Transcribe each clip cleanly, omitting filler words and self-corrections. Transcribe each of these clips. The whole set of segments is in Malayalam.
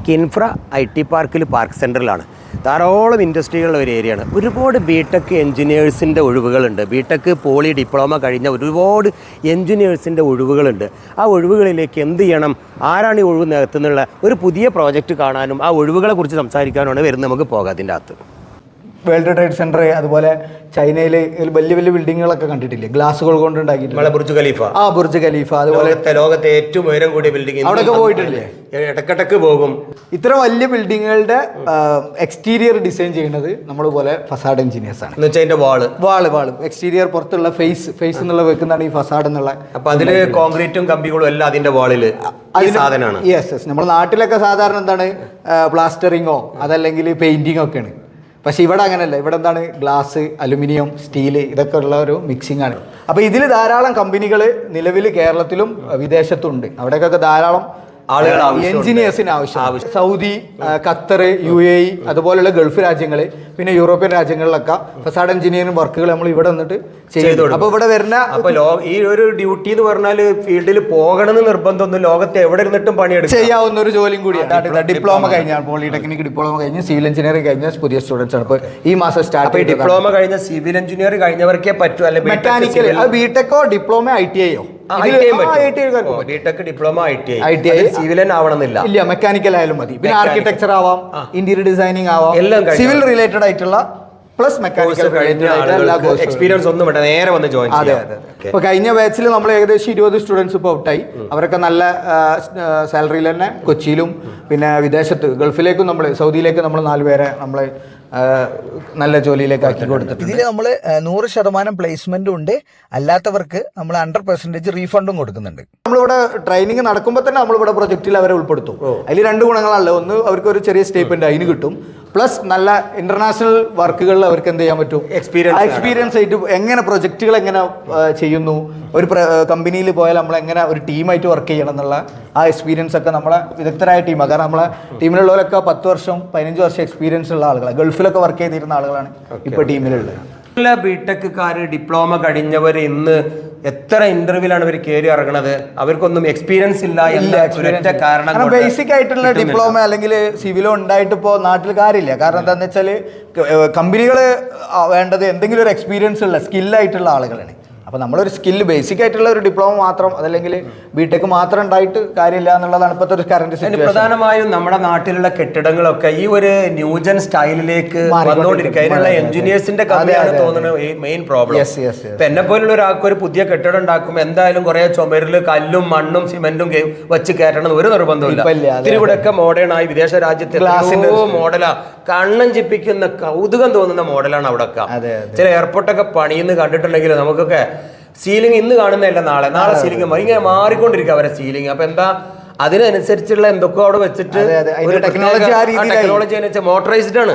കിൻഫ്ര IT പാർക്കിൽ പാർക്ക് സെൻറ്ററിലാണ്. ധാരാളം ഇൻഡസ്ട്രികളുള്ള ഒരു ഏരിയയാണ്. ഒരുപാട് ബിടെക് എൻജിനീയേഴ്സിൻ്റെ ഒഴിവുകളുണ്ട്. ബിടെക് പോളി ഡിപ്ലോമ കഴിഞ്ഞ ഒരുപാട് എൻജിനീയേഴ്സിൻ്റെ ഒഴിവുകളുണ്ട്. ആ ഒഴിവുകളിലേക്ക് എന്ത് ചെയ്യണം, ആരാണ് ഈ ഒഴിവ് നികത്തുന്നുള്ള ഒരു പുതിയ പ്രോജക്റ്റ് കാണാനും ആ ഒഴിവുകളെ കുറിച്ച് സംസാരിക്കാനുമാണ് വരുന്നത്. നമുക്ക് പോകാം അതിൻ്റെ അകത്ത്. വേൾഡ് ട്രേഡ് സെന്റർ, അതുപോലെ ചൈനയിൽ വലിയ വലിയ ബിൽഡിങ്ങുകളൊക്കെ കണ്ടിട്ടില്ലേ, ഗ്ലാസുകൾ കൊണ്ട് ഉണ്ടാക്കിയിട്ടുണ്ട്. ബുർജ് ഖലീഫ, ബുർജ് ഖലീഫ, അതുപോലെ ലോകത്തെ ഏറ്റവും ഉയരം കൂടിയ ബിൽഡിംഗ്, അവിടെയൊക്കെ പോയിട്ടില്ലേ? ഇടക്കിടക്ക് പോകും. ഇത്ര വലിയ ബിൽഡിങ്ങുകളുടെ എക്സ്റ്റീരിയർ ഡിസൈൻ ചെയ്യുന്നത് നമ്മൾ പോലെ ഫസാഡ് എഞ്ചിനീയേഴ്സ് ആണ്. എന്ന് വെച്ചാൽ അതിന്റെ വാള് എക്സ്റ്റീരിയർ പുറത്തുള്ള ഫേസ് എന്നുള്ള വെക്കുന്നതാണ് ഈ ഫസാഡ് എന്നുള്ള. അപ്പൊ അതില് കോൺക്രീറ്റും കമ്പികളും എല്ലാം അതിന്റെ വാളില് സാധനമാണ്. യെസ്. നമ്മുടെ നാട്ടിലൊക്കെ സാധാരണ എന്താണ്, പ്ലാസ്റ്ററിങ്ങോ അതല്ലെങ്കിൽ പെയിന്റിങ്ങോ ഒക്കെയാണ്. പക്ഷെ ഇവിടെ അങ്ങനെയല്ല. ഇവിടെ എന്താണ്, ഗ്ലാസ്, അലുമിനിയം, സ്റ്റീല്, ഇതൊക്കെ ഉള്ള ഒരു മിക്സിംഗ് ആണ്. അപ്പോൾ ഇതിൽ ധാരാളം കമ്പനികൾ നിലവിൽ കേരളത്തിലും വിദേശത്തും ഉണ്ട്. അവിടേക്കൊക്കെ ധാരാളം ആളുകൾ, എഞ്ചിനീയേഴ്സിന് ആവശ്യം. സൗദി, ഖത്തർ, UAE അതുപോലുള്ള ഗൾഫ് രാജ്യങ്ങൾ, പിന്നെ യൂറോപ്യൻ രാജ്യങ്ങളിലൊക്കെ ഫസാഡ് എഞ്ചിനീയറിംഗ് വർക്കുകൾ നമ്മൾ ഇവിടെ വന്നിട്ട് ചെയ്തു. അപ്പോൾ ഇവിടെ വരുന്ന ഈ ഒരു ഡ്യൂട്ടി എന്ന് പറഞ്ഞാൽ ഫീൽഡിൽ പോകണമെന്ന് നിർബന്ധമൊന്നും, ലോകത്ത് എവിടെ ഇരുന്നിട്ടും പണിയെടുക്കും ചെയ്യാവുന്ന ഒരു ജോലിയും കൂടിയാണ്. ഡിപ്ലോമ കഴിഞ്ഞാൽ, പോളിടെക്നിക് ഡിപ്ലോമ കഴിഞ്ഞ് സിവിൽ എഞ്ചിനീയറിംഗ് കഴിഞ്ഞ പുതിയ സ്റ്റുഡൻസ് ആണ് ഇപ്പോൾ ഈ മാസം സ്റ്റാർട്ട് ചെയ്തത്. ഡിപ്ലോമ കഴിഞ്ഞ സിവിൽ എഞ്ചിനീയർ കഴിഞ്ഞവർക്കേ പറ്റൂ, അല്ലെ മെക്കാനിക്കൽ, ബിടെക്കോ ഡിപ്ലോമ ITIയോ ഇല്ല, മെക്കാനിക്കൽ ആയാലും മതി. പിന്നെ ആർക്കിടെക്ചർ ആവാം, ഇന്റീരിയർ ഡിസൈനിങ് ആവാം, സിവിൽ റിലേറ്റഡ് ആയിട്ടുള്ള പ്ലസ് മെക്കാനിക്കൽ എക്സ്പീരിയൻസ് ഒന്നും വേണ്ട, നേരെ വന്ന് ജോയിൻ ചെയ്യാം. അതെ. ഇപ്പൊ കഴിഞ്ഞ ബാച്ചിൽ നമ്മൾ ഏകദേശം 20 സ്റ്റുഡൻസ് ഇപ്പോൾ ഔട്ടായി. അവരൊക്കെ നല്ല സാലറിയിൽ തന്നെ കൊച്ചിയിലും പിന്നെ വിദേശത്ത് ഗൾഫിലേക്കും നമ്മൾ സൗദിയിലേക്ക് നമ്മൾ 4 പേരെ നമ്മൾ നല്ല ജോലിയിലേക്ക് ആക്കി കൊടുത്തിട്ടുണ്ട്. ഇതിൽ നമ്മൾ 100% പ്ലേസ്മെന്റും ഉണ്ട്. അല്ലാത്തവർക്ക് നമ്മൾ 100% റീഫണ്ടും കൊടുക്കുന്നുണ്ട്. നമ്മളിവിടെ ട്രെയിനിങ് നടക്കുമ്പോൾ തന്നെ നമ്മളിവിടെ പ്രൊജക്റ്റിൽ അവരെ ഉൾപ്പെടുത്തും. അതിൽ 2 ഗുണങ്ങളാണല്ലോ. ഒന്ന്, അവർക്ക് ഒരു ചെറിയ സ്റ്റേറ്റ്മെന്റ് അതിന് കിട്ടും. പ്ലസ് നല്ല ഇന്റർനാഷണൽ വർക്കുകളിൽ അവർക്ക് എന്ത് ചെയ്യാൻ പറ്റും, എക്സ്പീരിയൻസ് ആയിട്ട് എങ്ങനെ പ്രൊജക്റ്റുകൾ എങ്ങനെ ചെയ്യുന്നു, ഒരു കമ്പനിയിൽ പോയാൽ നമ്മൾ എങ്ങനെ ഒരു ടീമായിട്ട് വർക്ക് ചെയ്യണം എന്നുള്ള ആ എക്സ്പീരിയൻസ് ഒക്കെ നമ്മളെ വിദഗ്ധരായ ടീമാണ്. കാരണം നമ്മളെ ടീമിലുള്ളവരൊക്കെ 10 വർഷം 15 വർഷം എക്സ്പീരിയൻസ് ഉള്ള ആളുകളാണ്. ഗൾഫിലൊക്കെ വർക്ക് ചെയ്തിരുന്ന ആളുകളാണ് ഇപ്പോൾ ടീമിലുള്ളത്. എല്ലാ ബിടെക്കാര് ഡിപ്ലോമ കഴിഞ്ഞവർ ഇന്ന് എത്ര ഇന്റർവ്യൂലാണ് ഇവർ കയറി ഇറങ്ങണത്, അവർക്കൊന്നും എക്സ്പീരിയൻസ് ഇല്ല എന്ന കാരണം. ബേസിക് ആയിട്ടുള്ള ഡിപ്ലോമ അല്ലെങ്കിൽ സിവിലോ ഉണ്ടായിട്ട് ഇപ്പോൾ നാട്ടിൽ കാര്യമില്ല. കാരണം എന്താണെന്ന് വെച്ചാൽ കമ്പനികൾ വേണ്ടത് എന്തെങ്കിലും ഒരു എക്സ്പീരിയൻസ് ഉള്ള സ്കില്ലായിട്ടുള്ള ആളുകളാണ്. അപ്പോൾ നമ്മളൊരു സ്കില്ല് ബേസിക് ആയിട്ടുള്ള ഒരു ഡിപ്ലോമ മാത്രം അതല്ലെങ്കിൽ ബിടെക് മാത്രം ഉണ്ടായിട്ട് കാര്യമില്ല എന്നുള്ളതാണ് ഇപ്പോഴത്തെ ഒരു കറന്റ് സിറ്റുവേഷൻ. പ്രധാനമായും നമ്മുടെ നാട്ടിലുള്ള കെട്ടിടങ്ങളൊക്കെ ഈ ഒരു ന്യൂജൻ സ്റ്റൈലിലേക്ക് വന്നുകൊണ്ടിരിക്കുക. അതിനുള്ള എഞ്ചിനീയേഴ്സിന്റെ കമ്മിയാണ് തോന്നുന്നത് ഈ മെയിൻ പ്രോബ്ലം. ഇപ്പൊ എന്നെ പോലുള്ള ഒരാൾക്ക് ഒരു പുതിയ കെട്ടിടം ഉണ്ടാക്കുമ്പോൾ എന്തായാലും കുറെ ചുമരില് കല്ലും മണ്ണും സിമെന്റും വെച്ച് കയറ്റണം ഒരു നിർബന്ധമില്ല. ഇത്തിരി കൂടെ ഒക്കെ മോഡേൺ ആയി വിദേശ രാജ്യത്തെ മോഡലാ, കണ്ണൻ ചിപ്പിക്കുന്ന കൗതുകം തോന്നുന്ന മോഡലാണ് അവിടെ ഒക്കെ. ചില എയർപോർട്ടൊക്കെ പണിയെന്ന് കണ്ടിട്ടുണ്ടെങ്കിൽ നമുക്കൊക്കെ സീലിംഗ് ഇന്ന് കാണുന്നതല്ല, നാളെ സീലിംഗ് ഇങ്ങനെ മാറിക്കൊണ്ടിരിക്കുക അവരെ സീലിംഗ്. അപ്പൊ എന്താ, അതിനനുസരിച്ചുള്ള എന്തൊക്കെ അവിടെ വെച്ചിട്ട് ടെക്നോളജി മോട്ടറൈസ്ഡ് ആണ്.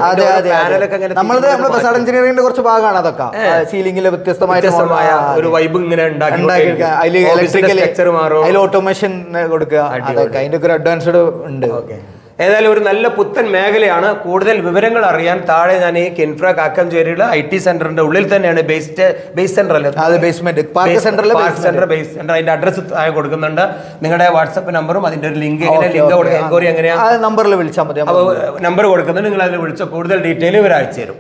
എഞ്ചിനീയറിംഗിന്റെ കുറച്ച് ഭാഗമാണ് അതൊക്കെ. സീലിംഗിലെ വ്യത്യസ്തമായ ഒരു വൈബ് ഇങ്ങനെ ഉണ്ടാക്കി, അതിൽ ഓട്ടോമേഷൻ കൊടുക്കുക, അതിന്റെ ഒക്കെ ഒരു അഡ്വാൻസ്ഡ് ഉണ്ട്. ഏതായാലും ഒരു നല്ല പുത്തൻ മേഖലയാണ്. കൂടുതൽ വിവരങ്ങൾ അറിയാൻ താഴെ ഞാൻ ഈ കിൻഫ്ര കാക്കഞ്ചേരിയുടെ IT സെന്ററിന്റെ ഉള്ളിൽ തന്നെയാണ് ബേസ് സെന്റർ അല്ലേ, ബേസ് സെന്റർ അതിന്റെ അഡ്രസ് കൊടുക്കുന്നുണ്ട്. നിങ്ങളുടെ വാട്സപ്പ് നമ്പറും അതിന്റെ ഒരു ലിങ്ക് എൻക്വയറി എങ്ങനെയാണ് നമ്പറിൽ വിളിച്ചാൽ മതി. നമ്പർ കൊടുക്കുന്നുണ്ട്, നിങ്ങൾ അതിൽ വിളിച്ച കൂടുതൽ ഡീറ്റെയിൽ ഇവർ അയച്ചു തരും.